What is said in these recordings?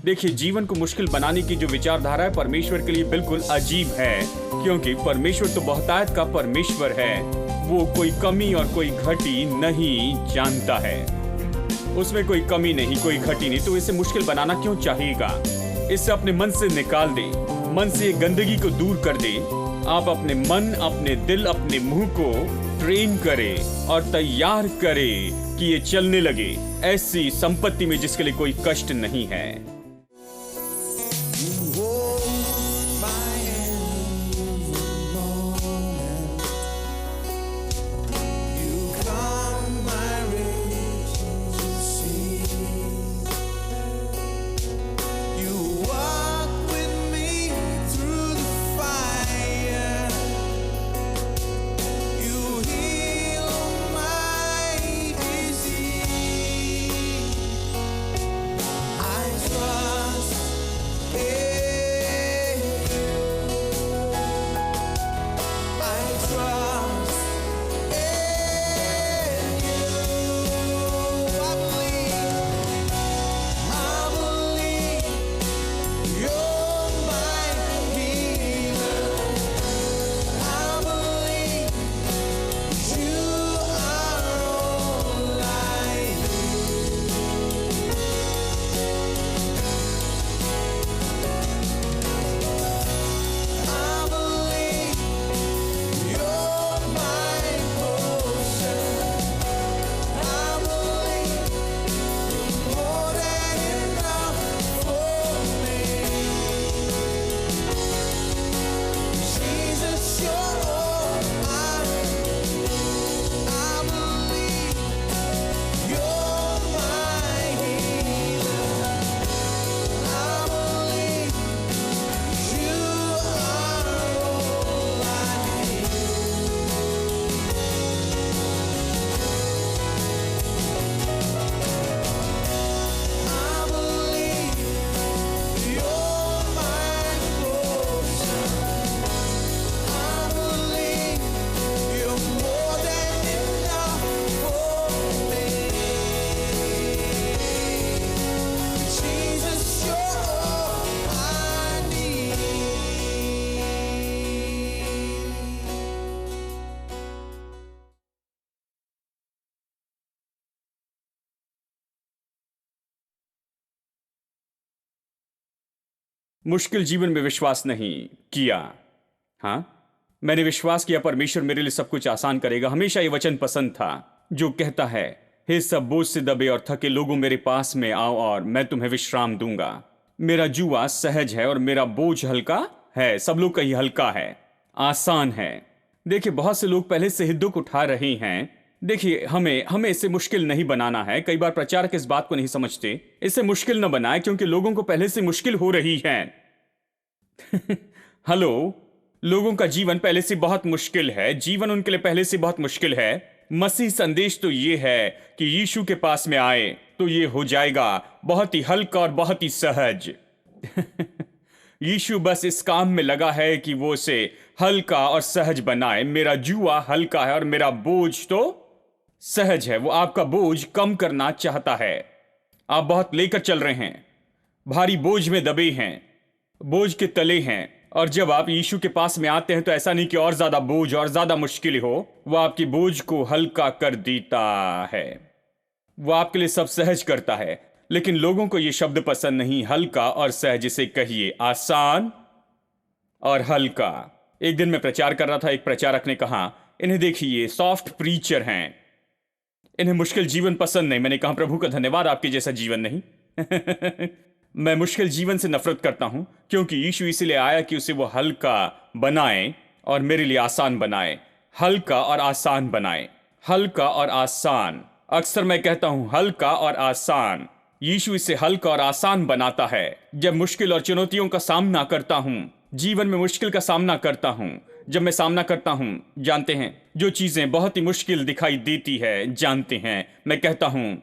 देखिए, जीवन को मुश्किल बनाने की जो विचारधारा है परमेश्वर के लिए बिल्कुल अजीब है, क्योंकि परमेश्वर तो बहुतायत का परमेश्वर है। वो कोई कमी और कोई घटी नहीं जानता है। उसमें कोई कमी नहीं, कोई घटी नहीं, तो इसे मुश्किल बनाना क्यों चाहेगा? इसे अपने मन से निकाल दे, मन से गंदगी को दूर कर दे। आप अपने मन, अपने दिल, अपने मुंह को ट्रेन करें और तैयार करें कि ये चलने लगे ऐसी संपत्ति में जिसके लिए कोई कष्ट नहीं है। मुश्किल जीवन में विश्वास नहीं किया। हाँ, मैंने विश्वास किया परमेश्वर मेरे लिए सब कुछ आसान करेगा। हमेशा ये वचन पसंद था जो कहता है, हे सब बोझ से दबे और थके लोगों मेरे पास में आओ और मैं तुम्हें विश्राम दूंगा। मेरा जुआ सहज है और मेरा बोझ हल्का है। सब लोग कहीं हल्का है, आसान है। देखिए, बहुत से लोग पहले से ही दुख उठा रहे हैं। देखिए, हमें इसे मुश्किल नहीं बनाना है। कई बार प्रचारक इस बात को नहीं समझते। इसे मुश्किल न बनाए, क्योंकि लोगों को पहले से मुश्किल हो रही है। हेलो, लोगों का जीवन पहले से बहुत मुश्किल है। जीवन उनके लिए पहले से बहुत मुश्किल है। मसीह संदेश तो ये है कि यीशु के पास में आए तो ये हो जाएगा बहुत ही हल्का और बहुत ही सहज। यीशु बस इस काम में लगा है कि वो उसे हल्का और सहज बनाए। मेरा जुआ हल्का है और मेरा बोझ तो सहज है। वो आपका बोझ कम करना चाहता है। आप बहुत लेकर चल रहे हैं, भारी बोझ में दबे हैं, बोझ के तले हैं, और जब आप यीशु के पास में आते हैं तो ऐसा नहीं कि और ज्यादा बोझ और ज्यादा मुश्किल हो। वो आपकी बोझ को हल्का कर देता है। वो आपके लिए सब सहज करता है। लेकिन लोगों को ये शब्द पसंद नहीं, हल्का और सहज। इसे कहिए आसान और हल्का। एक दिन मैं प्रचार कर रहा था, एक प्रचारक ने कहा, इन्हें देखिए, सॉफ्ट प्रीचर हैं, इन्हें मुश्किल जीवन पसंद नहीं। मैंने कहा, प्रभु का धन्यवाद, आपके जैसा जीवन नहीं। मैं मुश्किल जीवन से नफरत करता हूं, क्योंकि यीशु इसलिए आया कि उसे वो हल्का बनाए और मेरे लिए आसान बनाए। हल्का और आसान बनाए, हल्का और आसान। अक्सर मैं कहता हूं हल्का और आसान। यीशु इसे हल्का और आसान बनाता है। जब मुश्किल और चुनौतियों का सामना करता हूं, जीवन में मुश्किल का सामना करता हूं, जब मैं सामना करता हूं, जानते हैं, जो चीजें बहुत ही मुश्किल दिखाई देती है, जानते हैं, मैं कहता हूं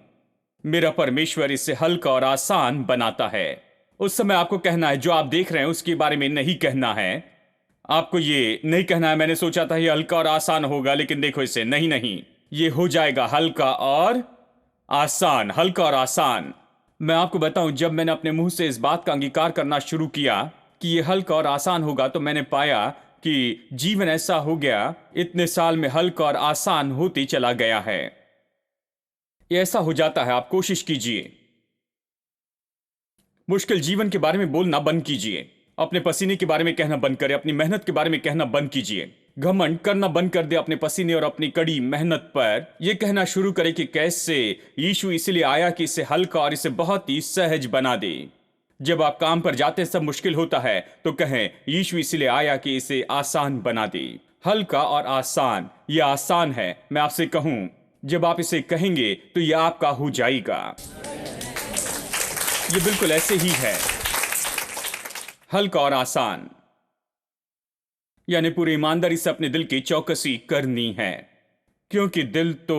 मेरा परमेश्वर इसे हल्का और आसान बनाता है। उस समय आपको कहना है, जो आप देख रहे हैं उसके बारे में नहीं कहना है। आपको ये नहीं कहना है, मैंने सोचा था ये हल्का और आसान होगा, लेकिन देखो इसे, नहीं, ये हो जाएगा हल्का और आसान, हल्का और आसान। मैं आपको बताऊं, जब मैंने अपने मुंह से इस बात का अंगीकार करना शुरू किया कि ये हल्का और आसान होगा, तो मैंने पाया कि जीवन ऐसा हो गया, इतने साल में हल्का और आसान होते चला गया है। ये ऐसा हो जाता है। आप कोशिश कीजिए, मुश्किल जीवन के बारे में बोलना बंद कीजिए, अपने पसीने के बारे में कहना बंद करें, अपनी मेहनत के बारे में कहना बंद कीजिए, घमंड करना बंद कर दे अपने पसीने और अपनी कड़ी मेहनत पर। यह कहना शुरू करें कि कैसे यीशु इसलिए आया कि इसे हल्का और इसे बहुत ही सहज बना दे। जब आप काम पर जाते सब मुश्किल होता है तो कहें, यीशु इसलिए आया कि इसे आसान बना दे। हल्का और आसान, यह आसान है। मैं आपसे कहूं, जब आप इसे कहेंगे तो यह आपका हो जाएगा। यह बिल्कुल ऐसे ही है, हल्का और आसान। यानी पूरी ईमानदारी से अपने दिल की चौकसी करनी है, क्योंकि दिल तो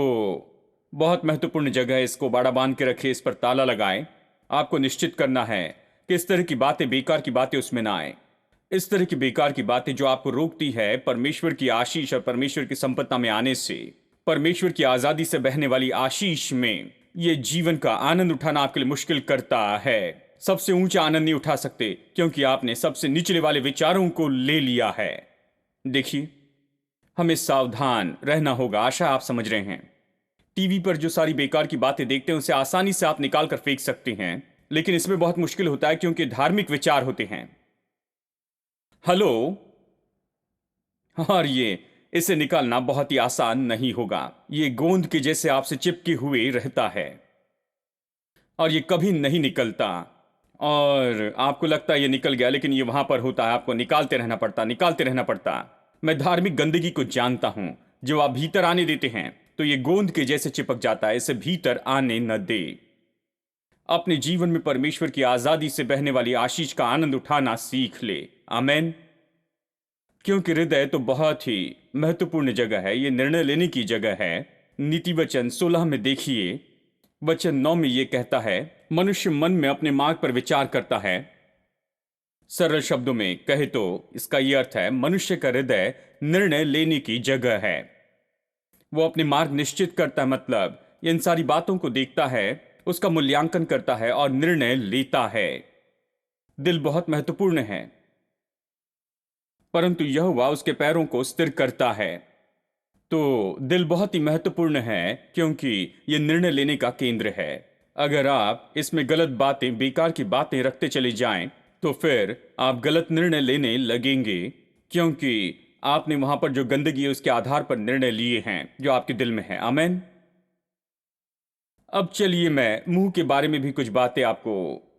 बहुत महत्वपूर्ण जगह है। इसको बाड़ा बांध के रखे, इस पर ताला लगाए। आपको निश्चित करना है कि इस तरह की बातें, बेकार की बातें उसमें ना आए। इस तरह की बेकार की बातें जो आपको रोकती है परमेश्वर की आशीष और परमेश्वर की संपत्ति में आने से, परमेश्वर की आजादी से बहने वाली आशीष में ये जीवन का आनंद उठाना आपके लिए मुश्किल करता है। सबसे ऊंचा आनंद नहीं उठा सकते, क्योंकि आपने सबसे निचले वाले विचारों को ले लिया है। देखिए, हमें सावधान रहना होगा। आशा आप समझ रहे हैं। टीवी पर जो सारी बेकार की बातें देखते हैं उसे आसानी से आप निकाल कर फेंक सकते हैं, लेकिन इसमें बहुत मुश्किल होता है, क्योंकि धार्मिक विचार होते हैं। हेलो। और ये इसे निकालना बहुत ही आसान नहीं होगा। ये गोंद के जैसे आपसे चिपके हुए रहता है और ये कभी नहीं निकलता। और आपको लगता है ये निकल गया, लेकिन ये वहां पर होता है। आपको निकालते रहना पड़ता, निकालते रहना पड़ता। मैं धार्मिक गंदगी को जानता हूं। जो आप भीतर आने देते हैं तो ये गोंद के जैसे चिपक जाता है। इसे भीतर आने न दे। अपने जीवन में परमेश्वर की आजादी से बहने वाली आशीष का आनंद उठाना सीख ले। आमेन। क्योंकि हृदय तो बहुत ही महत्वपूर्ण जगह है, ये निर्णय लेने की जगह है। नीति वचन 16 में देखिए, वचन 9 में यह कहता है, मनुष्य मन में अपने मार्ग पर विचार करता है। सरल शब्दों में कहे तो इसका यह अर्थ है, मनुष्य का हृदय निर्णय लेने की जगह है। वो अपने मार्ग निश्चित करता है, मतलब इन सारी बातों को देखता है, उसका मूल्यांकन करता है और निर्णय लेता है। दिल बहुत महत्वपूर्ण है, परंतु यहोवा उसके पैरों को स्थिर करता है। तो दिल बहुत ही महत्वपूर्ण है, क्योंकि यह निर्णय लेने का केंद्र है। अगर आप इसमें गलत बातें, बेकार की बातें रखते चले जाएं, तो फिर आप गलत निर्णय लेने लगेंगे, क्योंकि आपने वहां पर जो गंदगी है उसके आधार पर निर्णय लिए हैं जो आपके दिल में है। आमेन। अब चलिए मैं मुंह के बारे में भी कुछ बातें आपको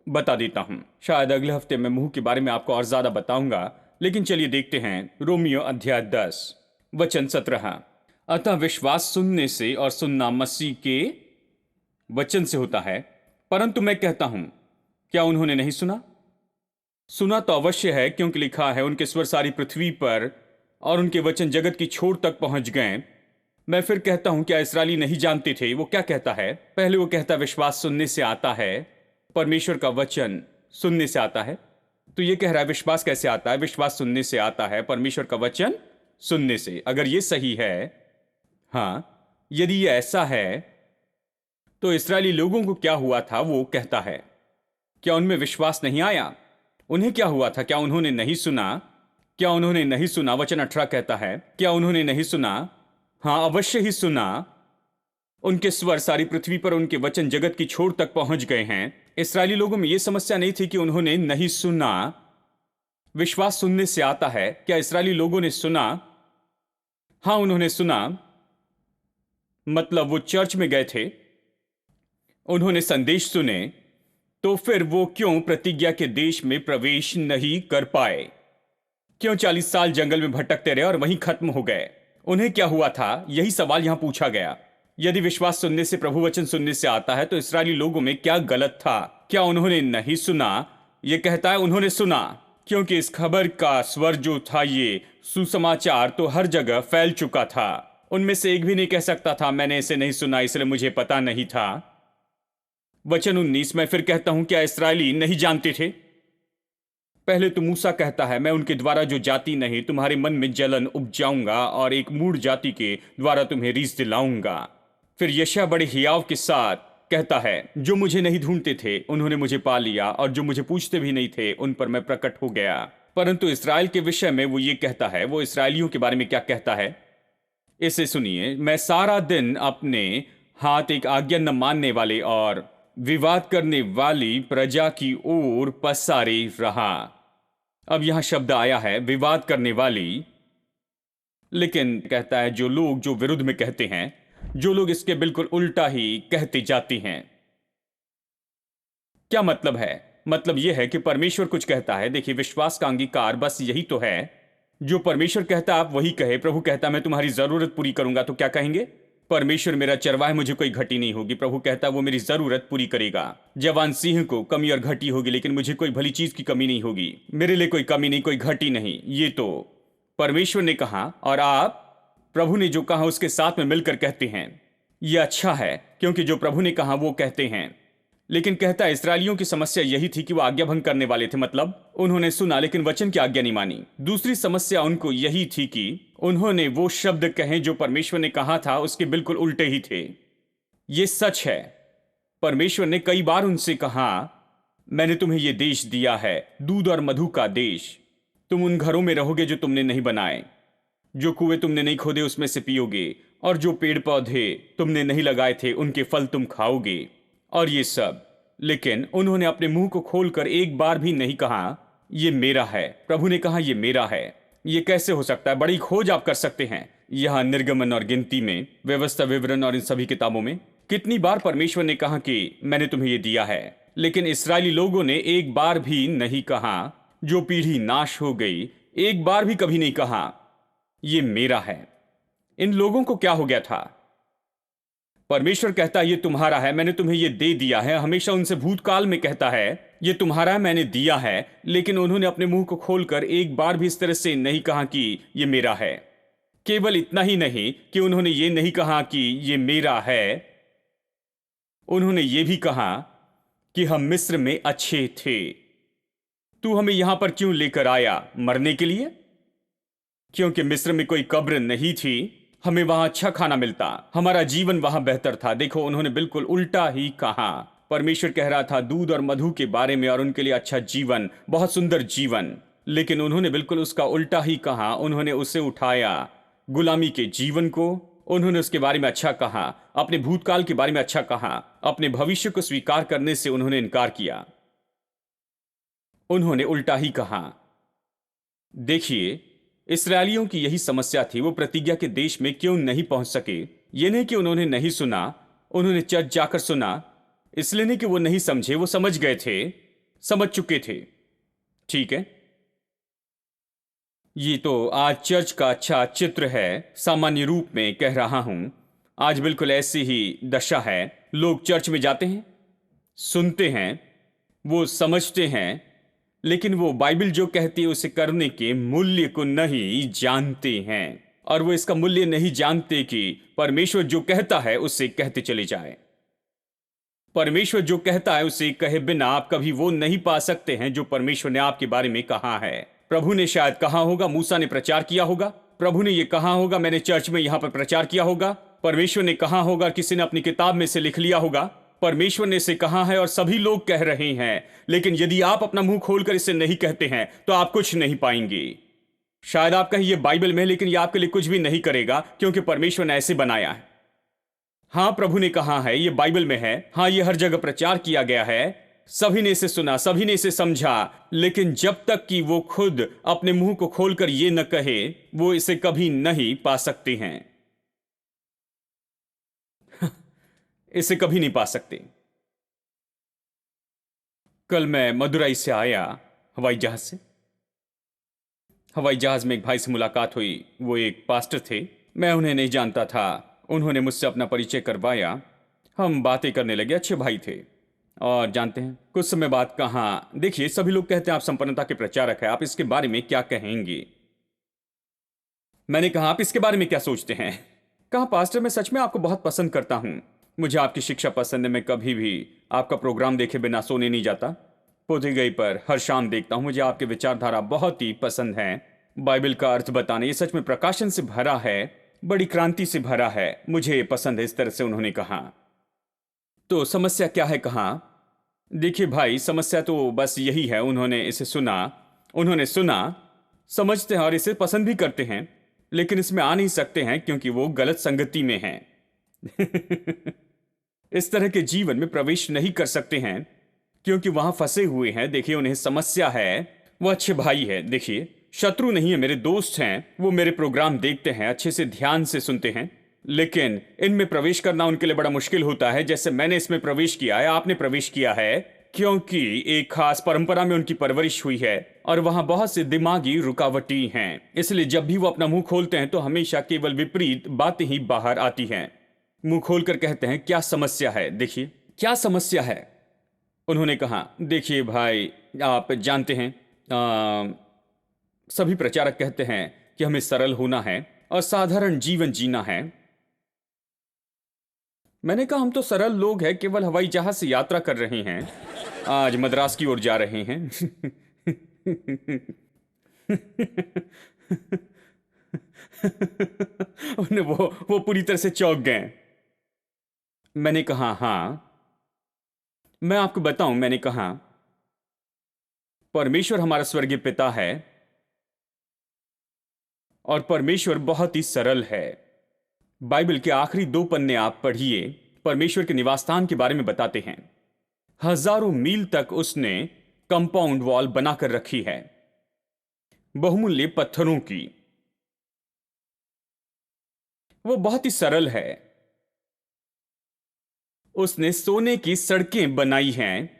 बता देता हूं। शायद अगले हफ्ते मैं मुंह के बारे में आपको और ज्यादा बताऊंगा, लेकिन चलिए देखते हैं रोमियो अध्याय 10 वचन 17। अतः विश्वास सुनने से और सुनना मसीह के वचन से होता है। परंतु मैं कहता हूं, क्या उन्होंने नहीं सुना? सुना तो अवश्य है, क्योंकि लिखा है, उनके स्वर सारी पृथ्वी पर और उनके वचन जगत की छोर तक पहुंच गए। मैं फिर कहता हूं, क्या इस्राएली नहीं जानते थे? वो क्या कहता है? पहले वो कहता विश्वास सुनने से आता है, परमेश्वर का वचन सुनने से आता है। तो ये कह रहा है विश्वास कैसे आता है? विश्वास सुनने से आता है, परमेश्वर का वचन सुनने से। अगर ये सही है, हाँ, यदि ये ऐसा है, तो इस्राएली लोगों को क्या हुआ था? वो कहता है, क्या उनमें विश्वास नहीं आया? उन्हें क्या हुआ था? क्या उन्होंने नहीं सुना? क्या उन्होंने नहीं सुना? वचन 18 कहता है, क्या उन्होंने नहीं सुना? हाँ, अवश्य ही सुना। उनके स्वर सारी पृथ्वी पर, उनके वचन जगत की छोर तक पहुंच गए हैं। इस्राएली लोगों में यह समस्या नहीं थी कि उन्होंने नहीं सुना। विश्वास सुनने से आता है। क्या इस्राएली लोगों ने सुना? हाँ, उन्होंने सुना। मतलब वो चर्च में गए थे, उन्होंने संदेश सुने, तो फिर वो क्यों प्रतिज्ञा के देश में प्रवेश नहीं कर पाए? क्यों 40 साल जंगल में भटकते रहे और वहीं खत्म हो गए? उन्हें क्या हुआ था? यही सवाल यहां पूछा गया। यदि विश्वास सुनने से, प्रभु वचन सुनने से आता है, तो इस्राएली लोगों में क्या गलत था? क्या उन्होंने नहीं सुना? यह कहता है उन्होंने सुना, क्योंकि इस खबर का स्वर जो था, ये सुसमाचार तो हर जगह फैल चुका था। उनमें से एक भी नहीं कह सकता था मैंने इसे नहीं सुना, इसलिए मुझे पता नहीं था। वचन 19, मैं फिर कहता हूं, क्या इस्राएली नहीं जानते थे? पहले तो मूसा कहता है, मैं उनके द्वारा जो जाति नहीं, तुम्हारे मन में जलन उपजाऊंगा और एक मूढ़ जाति के द्वारा तुम्हें रीस दिलाऊंगा। फिर यशायाह बड़े हियाव के साथ कहता है, जो मुझे नहीं ढूंढते थे उन्होंने मुझे पा लिया, और जो मुझे पूछते भी नहीं थे उन पर मैं प्रकट हो गया। परंतु इसराइल के विषय में वो ये कहता है, वो इसराइलियों के बारे में क्या कहता है, इसे सुनिए। मैं सारा दिन अपने हाथ एक आज्ञा न मानने वाले और विवाद करने वाली प्रजा की ओर पसारे रहा। अब यहां शब्द आया है विवाद करने वाली, लेकिन कहता है जो लोग जो विरुद्ध में कहते हैं, जो लोग इसके बिल्कुल उल्टा ही कहते जाते हैं। क्या मतलब है? मतलब यह है कि परमेश्वर कुछ कहता है। देखिए, विश्वास का अंगीकार बस यही तो है, जो परमेश्वर कहता आप वही कहे। प्रभु कहता मैं तुम्हारी जरूरत पूरी करूंगा, तो क्या कहेंगे? परमेश्वर मेरा चरवाहा है, मुझे कोई घटी नहीं होगी। प्रभु कहता वो मेरी जरूरत पूरी करेगा। जवान सिंह को कमी और घटी होगी, लेकिन मुझे कोई भली चीज की कमी नहीं होगी। मेरे लिए कोई कमी नहीं, कोई घटी नहीं। ये तो परमेश्वर ने कहा, और आप प्रभु ने जो कहा उसके साथ में मिलकर कहते हैं। यह अच्छा है, क्योंकि जो प्रभु ने कहा वो कहते हैं। लेकिन कहता है इस्राएलियों की समस्या यही थी कि वो आज्ञा भंग करने वाले थे, मतलब उन्होंने सुना लेकिन वचन की आज्ञा नहीं मानी। दूसरी समस्या उनको यही थी कि उन्होंने वो शब्द कहे जो परमेश्वर ने कहा था उसके बिल्कुल उल्टे ही थे। ये सच है, परमेश्वर ने कई बार उनसे कहा, मैंने तुम्हें यह देश दिया है, दूध और मधु का देश। तुम उन घरों में रहोगे जो तुमने नहीं बनाए, जो कुएं तुमने नहीं खोदे उसमें से पियोगे, और जो पेड़ पौधे तुमने नहीं लगाए थे उनके फल तुम खाओगे, और ये सब। लेकिन उन्होंने अपने मुंह को खोलकर एक बार भी नहीं कहा ये मेरा है। प्रभु ने कहा ये मेरा है। ये कैसे हो सकता है? बड़ी खोज आप कर सकते हैं यहां निर्गमन और गिनती में, व्यवस्था विवरण और इन सभी किताबों में। कितनी बार परमेश्वर ने कहा कि मैंने तुम्हें ये दिया है, लेकिन इस्राएली लोगों ने एक बार भी नहीं कहा। जो पीढ़ी नाश हो गई, एक बार भी कभी नहीं कहा ये मेरा है। इन लोगों को क्या हो गया था? परमेश्वर कहता है ये तुम्हारा है, मैंने तुम्हें ये दे दिया है। हमेशा उनसे भूतकाल में कहता है ये तुम्हारा है, मैंने दिया है। लेकिन उन्होंने अपने मुंह को खोलकर एक बार भी इस तरह से नहीं कहा कि ये मेरा है। केवल इतना ही नहीं कि उन्होंने ये नहीं कहा कि ये मेरा है, उन्होंने ये भी कहा कि हम मिस्र में अच्छे थे। तू हमें यहां पर क्यों लेकर आया? मरने के लिए? क्योंकि मिस्र में कोई कब्र नहीं थी, हमें वहां अच्छा खाना मिलता, हमारा जीवन वहां बेहतर था। देखो, उन्होंने बिल्कुल उल्टा ही कहा। परमेश्वर कह रहा था दूध और मधु के बारे में और उनके लिए अच्छा जीवन, बहुत सुंदर जीवन, लेकिन उन्होंने बिल्कुल उसका उल्टा ही कहा। उन्होंने उसे उठाया, गुलामी के जीवन को। उन्होंने उसके बारे में अच्छा कहा, अपने भूतकाल के बारे में अच्छा कहा, अपने भविष्य को स्वीकार करने से उन्होंने इनकार किया। उन्होंने उल्टा ही कहा। देखिए, इस्राएलियों की यही समस्या थी। वो प्रतिज्ञा के देश में क्यों नहीं पहुंच सके? ये नहीं कि उन्होंने नहीं सुना, उन्होंने चर्च जाकर सुना। इसलिए नहीं कि वो नहीं समझे, वो समझ गए थे, समझ चुके थे। ठीक है, ये तो आज चर्च का अच्छा चित्र है। सामान्य रूप में कह रहा हूं, आज बिल्कुल ऐसी ही दशा है। लोग चर्च में जाते हैं, सुनते हैं, वो समझते हैं, लेकिन वो बाइबल जो कहती है उसे करने के मूल्य को नहीं जानते हैं। और वो इसका मूल्य नहीं जानते कि परमेश्वर जो कहता है उसे कहते चले जाए। परमेश्वर जो कहता है उसे कहे बिना आप कभी वो नहीं पा सकते हैं जो परमेश्वर ने आपके बारे में कहा है। प्रभु ने शायद कहा होगा, मूसा ने प्रचार किया होगा, प्रभु ने ये कहा होगा, मैंने चर्च में यहां पर प्रचार किया होगा। परमेश्वर ने कहा होगा, किसी ने अपनी किताब में से लिख लिया होगा। परमेश्वर ने इसे कहा है और सभी लोग कह रहे हैं। लेकिन यदि आप अपना मुंह खोलकर इसे नहीं कहते हैं तो आप कुछ नहीं पाएंगे। शायद आप कहें ये बाइबल में, लेकिन ये आपके लिए कुछ भी नहीं करेगा, क्योंकि परमेश्वर ने ऐसे बनाया है। हां, प्रभु ने कहा है, ये बाइबल में है। हां, ये हर जगह प्रचार किया गया है, सभी ने इसे सुना, सभी ने इसे समझा। लेकिन जब तक कि वो खुद अपने मुंह को खोलकर ये न कहे, वो इसे कभी नहीं पा सकते हैं। इसे कभी नहीं पा सकते। कल मैं मदुरई से आया हवाई जहाज से। हवाई जहाज में एक भाई से मुलाकात हुई। वो एक पास्टर थे, मैं उन्हें नहीं जानता था। उन्होंने मुझसे अपना परिचय करवाया, हम बातें करने लगे। अच्छे भाई थे। और जानते हैं, कुछ समय बाद कहा, देखिए सभी लोग कहते हैं आप संपन्नता के प्रचारक हैं, आप इसके बारे में क्या कहेंगे? मैंने कहा, आप इसके बारे में क्या सोचते हैं? कहा, पास्टर मैं सच में आपको बहुत पसंद करता हूं, मुझे आपकी शिक्षा पसंद है। मैं कभी भी आपका प्रोग्राम देखे बिना सोने नहीं जाता। पोथी गई पर हर शाम देखता हूं। मुझे आपकी विचारधारा बहुत ही पसंद है। बाइबल का अर्थ बताने, ये सच में प्रकाशन से भरा है, बड़ी क्रांति से भरा है, मुझे पसंद है। इस तरह से उन्होंने कहा। तो समस्या क्या है कहाँ? देखिए भाई, समस्या तो बस यही है, उन्होंने इसे सुना, उन्होंने सुना, समझते हैं और इसे पसंद भी करते हैं, लेकिन इसमें आ नहीं सकते हैं क्योंकि वो गलत संगति में हैं। इस तरह के जीवन में प्रवेश नहीं कर सकते हैं क्योंकि वहां फंसे हुए हैं। देखिए, उन्हें समस्या है। वो अच्छे भाई है, देखिए, शत्रु नहीं है, मेरे दोस्त हैं। वो मेरे प्रोग्राम देखते हैं, अच्छे से ध्यान से सुनते हैं, लेकिन इनमें प्रवेश करना उनके लिए बड़ा मुश्किल होता है। जैसे मैंने इसमें प्रवेश किया है, आपने प्रवेश किया है, क्योंकि एक खास परंपरा में उनकी परवरिश हुई है और वहां बहुत से दिमागी रुकावटें हैं। इसलिए जब भी वो अपना मुंह खोलते हैं तो हमेशा केवल विपरीत बातें ही बाहर आती हैं। मुंह खोलकर कहते हैं, क्या समस्या है? देखिए, क्या समस्या है? उन्होंने कहा, देखिए भाई, आप जानते हैं, सभी प्रचारक कहते हैं कि हमें सरल होना है और साधारण जीवन जीना है। मैंने कहा, हम तो सरल लोग हैं, केवल हवाई जहाज से यात्रा कर रहे हैं, आज मद्रास की ओर जा रहे हैं। उन्हें वो पूरी तरह से चौंक गए। मैंने कहा, हाँ, मैं आपको बताऊं, मैंने कहा, परमेश्वर हमारा स्वर्गीय पिता है और परमेश्वर बहुत ही सरल है। बाइबल के आखिरी 2 पन्ने आप पढ़िए, परमेश्वर के निवास स्थान के बारे में बताते हैं। हजारों मील तक उसने कंपाउंड वॉल बनाकर रखी है, बहुमूल्य पत्थरों की। वो बहुत ही सरल है। उसने सोने की सड़कें बनाई हैं।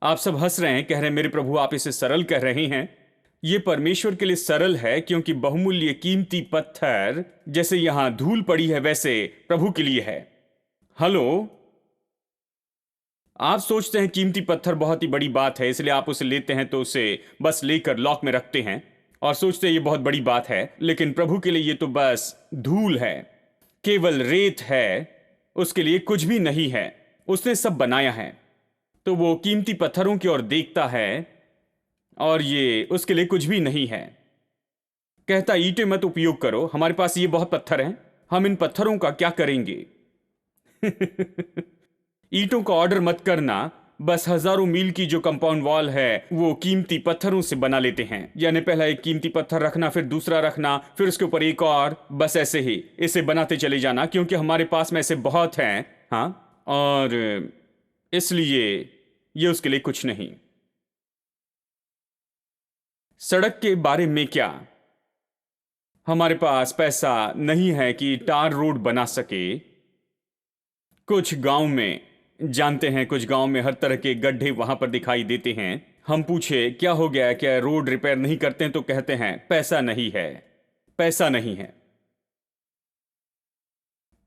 आप सब हंस रहे हैं, कह रहे हैं, मेरे प्रभु, आप इसे सरल कह रहे हैं। यह परमेश्वर के लिए सरल है क्योंकि बहुमूल्य कीमती पत्थर, जैसे यहां धूल पड़ी है, वैसे प्रभु के लिए है। हेलो, आप सोचते हैं कीमती पत्थर बहुत ही बड़ी बात है, इसलिए आप उसे लेते हैं तो उसे बस लेकर लॉक में रखते हैं और सोचते हैं ये बहुत बड़ी बात है, लेकिन प्रभु के लिए ये तो बस धूल है, केवल रेत है, उसके लिए कुछ भी नहीं है। उसने सब बनाया है, तो वो कीमती पत्थरों की ओर देखता है और ये उसके लिए कुछ भी नहीं है। कहता, ईंटें मत उपयोग करो, हमारे पास ये बहुत पत्थर हैं, हम इन पत्थरों का क्या करेंगे? ईंटों का ऑर्डर मत करना, बस हजारों मील की जो कंपाउंड वॉल है वो कीमती पत्थरों से बना लेते हैं। यानी पहला एक कीमती पत्थर रखना, फिर दूसरा रखना, फिर उसके ऊपर एक और, बस ऐसे ही इसे बनाते चले जाना, क्योंकि हमारे पास में ऐसे बहुत हैं। हाँ, और इसलिए ये उसके लिए कुछ नहीं। सड़क के बारे में क्या? हमारे पास पैसा नहीं है कि टार रोड बना सके। कुछ गांव में, जानते हैं, कुछ गांव में हर तरह के गड्ढे वहां पर दिखाई देते हैं। हम पूछे क्या हो गया, क्या रोड रिपेयर नहीं करते हैं? तो कहते हैं पैसा नहीं है, पैसा नहीं है।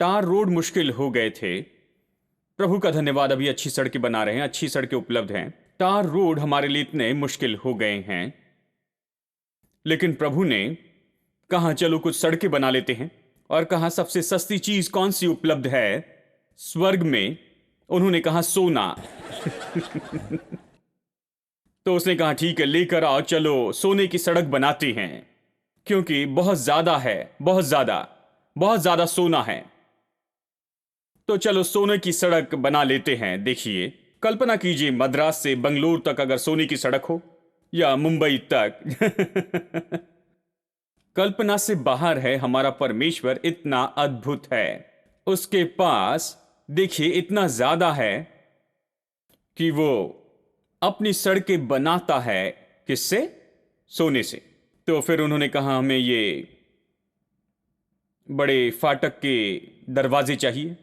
टार रोड मुश्किल हो गए थे, प्रभु का धन्यवाद, अभी अच्छी सड़कें बना रहे हैं, अच्छी सड़कें उपलब्ध हैं। टार रोड हमारे लिए इतने मुश्किल हो गए हैं, लेकिन प्रभु ने कहा चलो कुछ सड़कें बना लेते हैं। और कहा सबसे सस्ती चीज कौन सी उपलब्ध है स्वर्ग में? उन्होंने कहा सोना। तो उसने कहा ठीक है, लेकर आओ, चलो सोने की सड़क बनाते हैं, क्योंकि बहुत ज्यादा है, बहुत ज्यादा सोना है। तो चलो सोने की सड़क बना लेते हैं। देखिए, कल्पना कीजिए, मद्रास से बंगलोर तक अगर सोने की सड़क हो, या मुंबई तक। कल्पना से बाहर है हमारा परमेश्वर, इतना अद्भुत है। उसके पास देखिए इतना ज्यादा है कि वो अपनी सड़कें बनाता है। किससे? सोने से। तो फिर उन्होंने कहा हमें ये बड़े फाटक के दरवाजे चाहिए।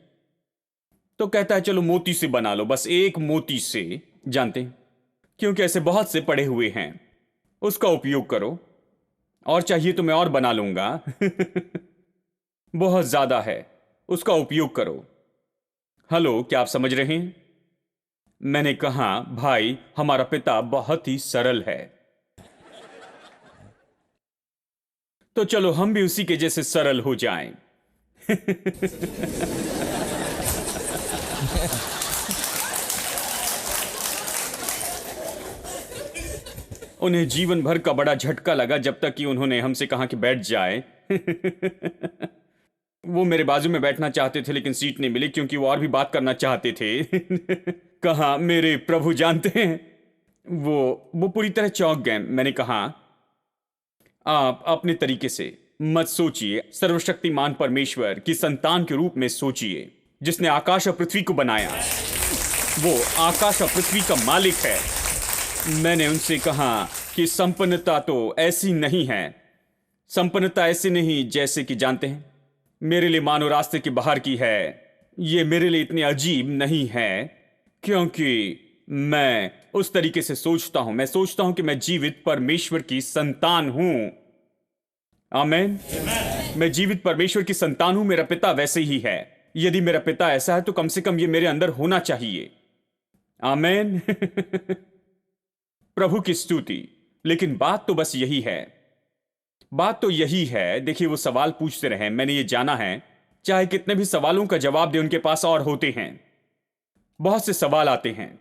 तो कहता है चलो मोती से बना लो, बस एक मोती से, जानते हैं, क्योंकि ऐसे बहुत से पड़े हुए हैं, उसका उपयोग करो, और चाहिए तो मैं और बना लूंगा। बहुत ज्यादा है, उसका उपयोग करो। हेलो, क्या आप समझ रहे हैं? मैंने कहा भाई, हमारा पिता बहुत ही सरल है, तो चलो हम भी उसी के जैसे सरल हो जाएं। उन्हें जीवन भर का बड़ा झटका लगा जब तक कि उन्होंने हमसे कहा कि बैठ जाए। वो मेरे बाजू में बैठना चाहते थे लेकिन सीट नहीं मिली क्योंकि वो और भी बात करना चाहते थे। कहा मेरे प्रभु जानते हैं, वो पूरी तरह चौंक गए। मैंने कहा आप अपने तरीके से मत सोचिए, सर्वशक्तिमान परमेश्वर की संतान के रूप में सोचिए, जिसने आकाश और पृथ्वी को बनाया। वो आकाश और पृथ्वी का मालिक है। मैंने उनसे कहा कि संपन्नता तो ऐसी नहीं है, संपन्नता ऐसी नहीं जैसे कि जानते हैं, मेरे लिए मानो रास्ते के बाहर की है। ये मेरे लिए इतनी अजीब नहीं है क्योंकि मैं उस तरीके से सोचता हूं। मैं सोचता हूं कि मैं जीवित परमेश्वर की संतान हूं। आमीन। मैं जीवित परमेश्वर की संतान हूं। मेरा पिता वैसे ही है। यदि मेरा पिता ऐसा है तो कम से कम ये मेरे अंदर होना चाहिए। आमीन। प्रभु की स्तुति। लेकिन बात तो बस यही है, बात तो यही है। देखिए, वो सवाल पूछते रहे, मैंने ये जाना है, चाहे कितने भी सवालों का जवाब दे उनके पास और होते हैं, बहुत से सवाल आते हैं।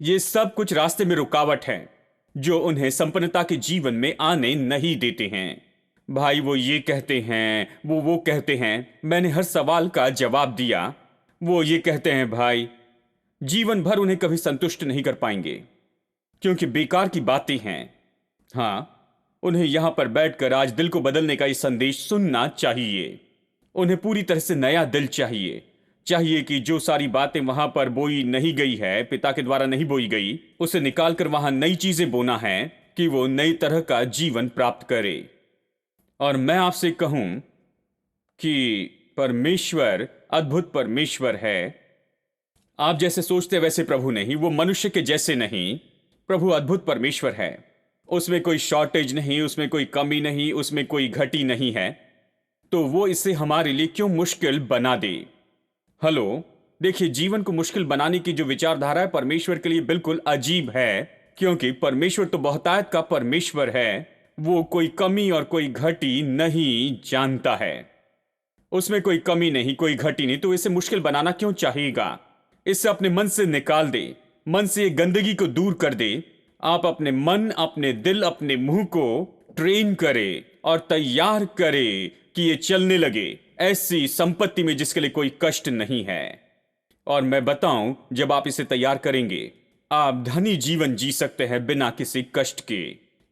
ये सब कुछ रास्ते में रुकावट है जो उन्हें संपन्नता के जीवन में आने नहीं देते हैं। भाई वो ये कहते हैं, वो कहते हैं। मैंने हर सवाल का जवाब दिया। वो ये कहते हैं भाई, जीवन भर उन्हें कभी संतुष्ट नहीं कर पाएंगे क्योंकि बेकार की बातें हैं। हाँ, उन्हें यहां पर बैठकर आज दिल को बदलने का ये संदेश सुनना चाहिए। उन्हें पूरी तरह से नया दिल चाहिए। चाहिए कि जो सारी बातें वहां पर बोई नहीं गई है, पिता के द्वारा नहीं बोई गई, उसे निकालकर वहां नई चीजें बोना है कि वो नई तरह का जीवन प्राप्त करे। और मैं आपसे कहूं कि परमेश्वर अद्भुत परमेश्वर है। आप जैसे सोचते वैसे प्रभु नहीं, वो मनुष्य के जैसे नहीं। प्रभु अद्भुत परमेश्वर है। उसमें कोई शॉर्टेज नहीं, उसमें कोई कमी नहीं, उसमें कोई घटी नहीं है। तो वो इसे हमारे लिए क्यों मुश्किल बना दे? हेलो, देखिए, जीवन को मुश्किल बनाने की जो विचारधारा है परमेश्वर के लिए बिल्कुल अजीब है, क्योंकि परमेश्वर तो बहुतायत का परमेश्वर है। वो कोई कमी और कोई घटी नहीं जानता है। उसमें कोई कमी नहीं, कोई घटी नहीं, तो इसे मुश्किल बनाना क्यों चाहेगा? इसे अपने मन से निकाल दे, मन से गंदगी को दूर कर दे। आप अपने मन, अपने दिल, अपने मुंह को ट्रेन करे और तैयार करे कि ये चलने लगे ऐसी संपत्ति में जिसके लिए कोई कष्ट नहीं है। और मैं बताऊं, जब आप इसे तैयार करेंगे, आप धनी जीवन जी सकते हैं बिना किसी कष्ट के।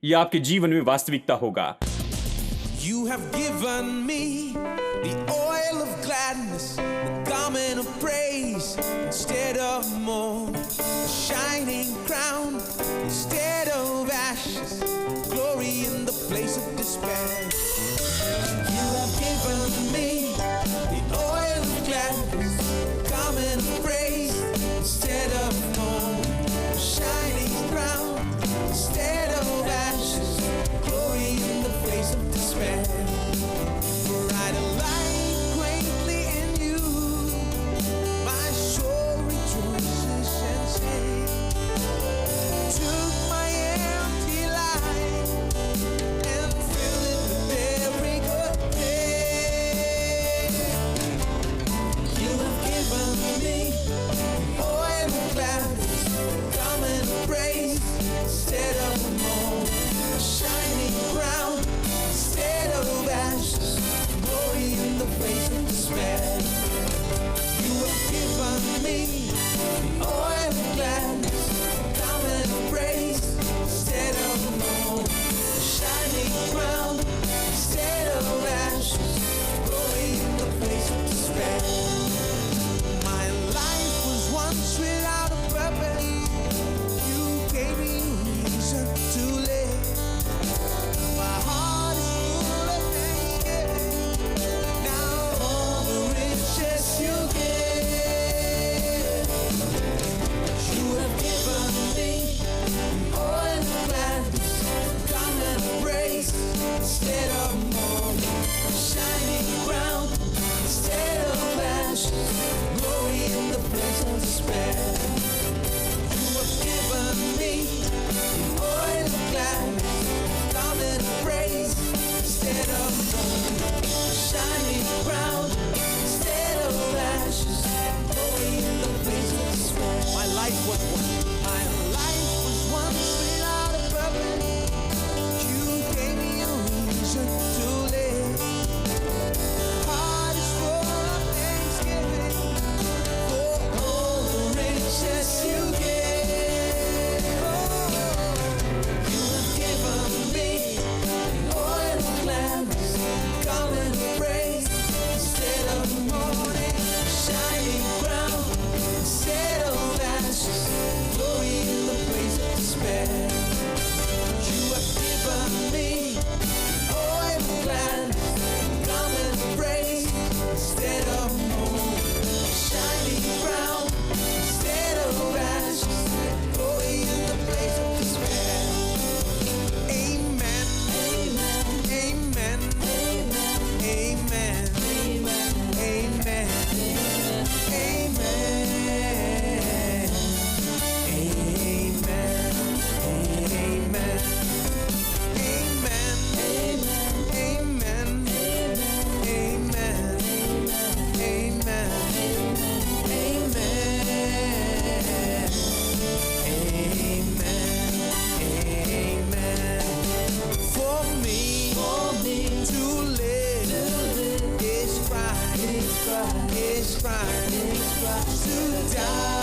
ये आपके जीवन में वास्तविकता होगा। You have given me the oil of gladness, the garment of praise instead of mourning, a shining crown instead of ashes, glory in the place of despair. You have given me the oil of gladness, the garment of praise instead of mourning, a shining crown instead of ashes, glory in the place of despair. For I delight greatly in you, my soul rejoices and sings. Took my empty life and filled it with every good thing. You have given me oil of gladness, garment of praise. Christ to die.